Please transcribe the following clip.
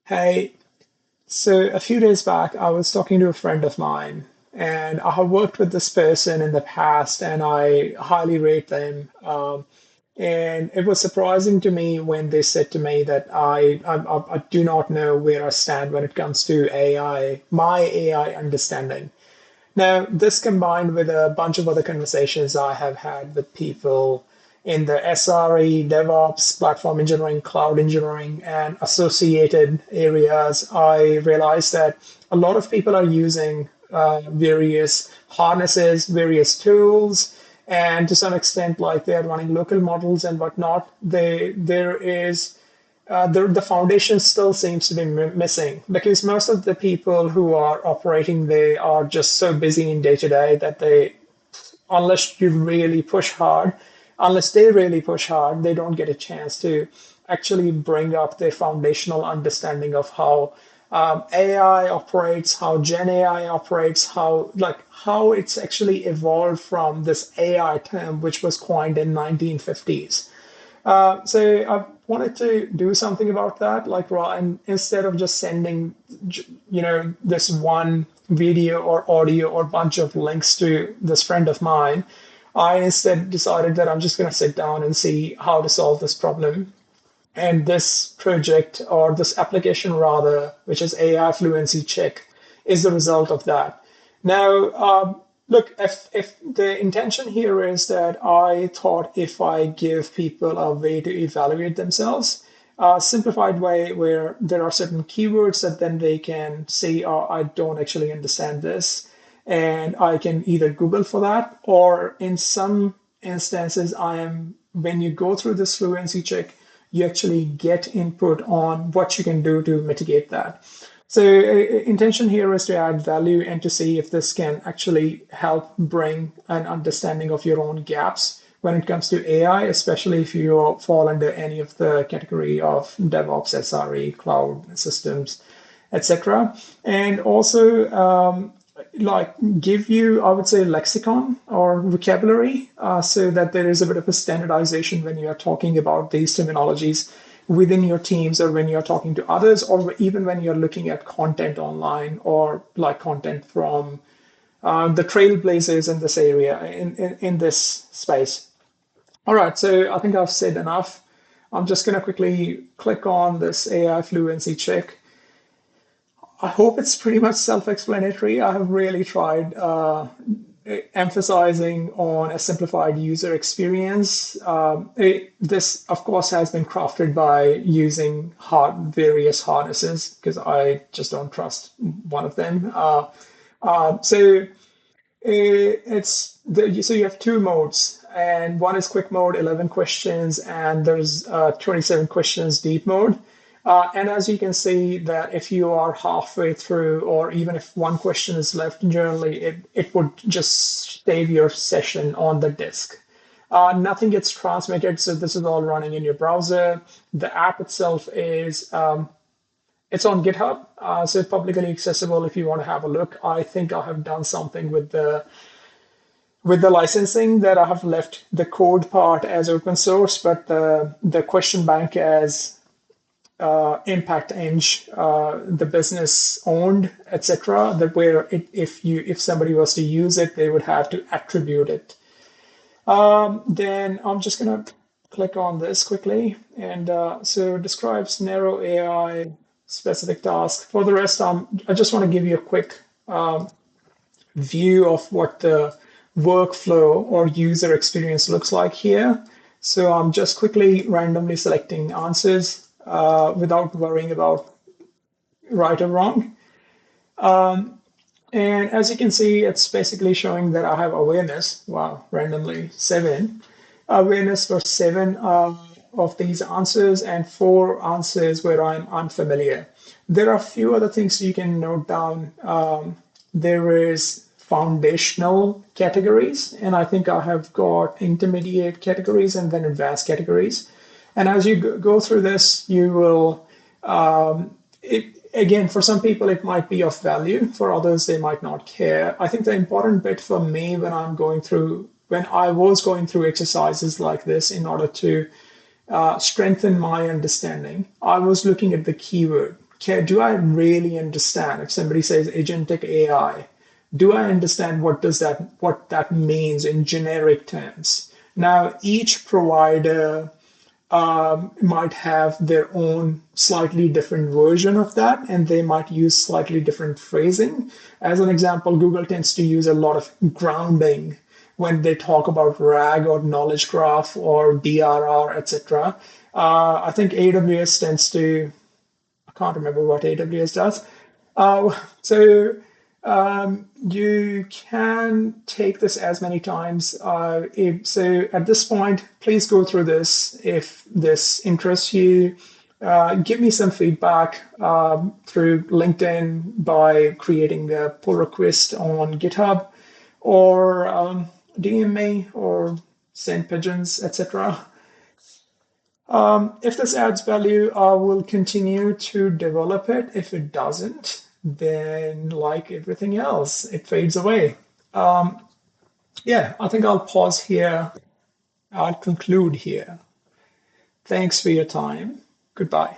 Hey, so a few days back, I was talking to a friend of mine, and I have worked with this person in the past, and I highly rate them. And it was surprising to me when they said to me that I do not know where I stand when it comes to AI, my AI understanding. Now, this combined with a bunch of other conversations I have had with people in the SRE, DevOps, platform engineering, cloud engineering, and associated areas, I realized that a lot of people are using various harnesses, various tools, and to some extent, like they're running local models and whatnot. The foundation still seems to be missing because most of the people who are operating, they are just so busy in day to day that unless you really push hard, unless they really push hard, they don't get a chance to actually bring up their foundational understanding of how AI operates, how Gen AI operates, how it's actually evolved from this AI term, which was coined in 1950s. So I wanted to do something about that, and instead of just sending, this one video or audio or bunch of links to this friend of mine, I instead decided that I'm just going to sit down and see how to solve this problem. And this project or this application rather, which is AI Fluency Check, is the result of that. Now, look, if the intention here is that I thought if I give people a way to evaluate themselves, a simplified way where there are certain keywords that then they can say, oh, I don't actually understand this. And I can either Google for that, or in some instances, when you go through this fluency check, you actually get input on what you can do to mitigate that. So intention here is to add value and to see if this can actually help bring an understanding of your own gaps when it comes to AI, especially if you fall under any of the category of DevOps, SRE, cloud systems, etc. And also give you, I would say, lexicon or vocabulary so that there is a bit of a standardization when you are talking about these terminologies within your teams or when you're talking to others or even when you're looking at content online or like content from the trailblazers in this area, in this space. All right, so I think I've said enough. I'm just going to quickly click on this AI fluency check. I hope it's pretty much self-explanatory. I have really tried emphasizing on a simplified user experience. This, of course, has been crafted by using various harnesses because I just don't trust one of them. So so you have two modes, and one is quick mode, 11 questions, and there's 27 questions deep mode. And as you can see that if you are halfway through, or even if one question is left, generally it would just save your session on the disk. Nothing gets transmitted, so this is all running in your browser. The app itself is it's on GitHub, so publicly accessible if you want to have a look. I think I have done something with the licensing that I have left the code part as open source, but the question bank as Impact Eng, the business owned, etc. That where if somebody was to use it, they would have to attribute it. Then I'm just gonna click on this quickly, and so it describes narrow AI specific task. For the rest, I just want to give you a quick view of what the workflow or user experience looks like here. So I'm just quickly randomly selecting answers without worrying about right or wrong. And as you can see, it's basically showing that I have awareness. Wow, randomly seven. Awareness for seven of these answers and four answers where I'm unfamiliar. There are a few other things you can note down. There is foundational categories, and I think I have got intermediate categories and then advanced categories. And as you go through this, you will, again, for some people, it might be of value. For others, they might not care. I think the important bit for me when I was going through exercises like this in order to strengthen my understanding, I was looking at the keyword. do I really understand if somebody says agentic AI? Do I understand what that means in generic terms? Now, each provider might have their own slightly different version of that, and they might use slightly different phrasing. As an example, Google tends to use a lot of grounding when they talk about RAG or knowledge graph or DRR, etc. I think AWS tends to, I can't remember what AWS does. So you can take this as many times. So at this point, please go through this if this interests you. Give me some feedback through LinkedIn by creating a pull request on GitHub, or DM me or send pigeons, etc. If this adds value, I will continue to develop it. If it doesn't, then like everything else, it fades away. Yeah, I think I'll pause here. I'll conclude here. Thanks for your time. Goodbye.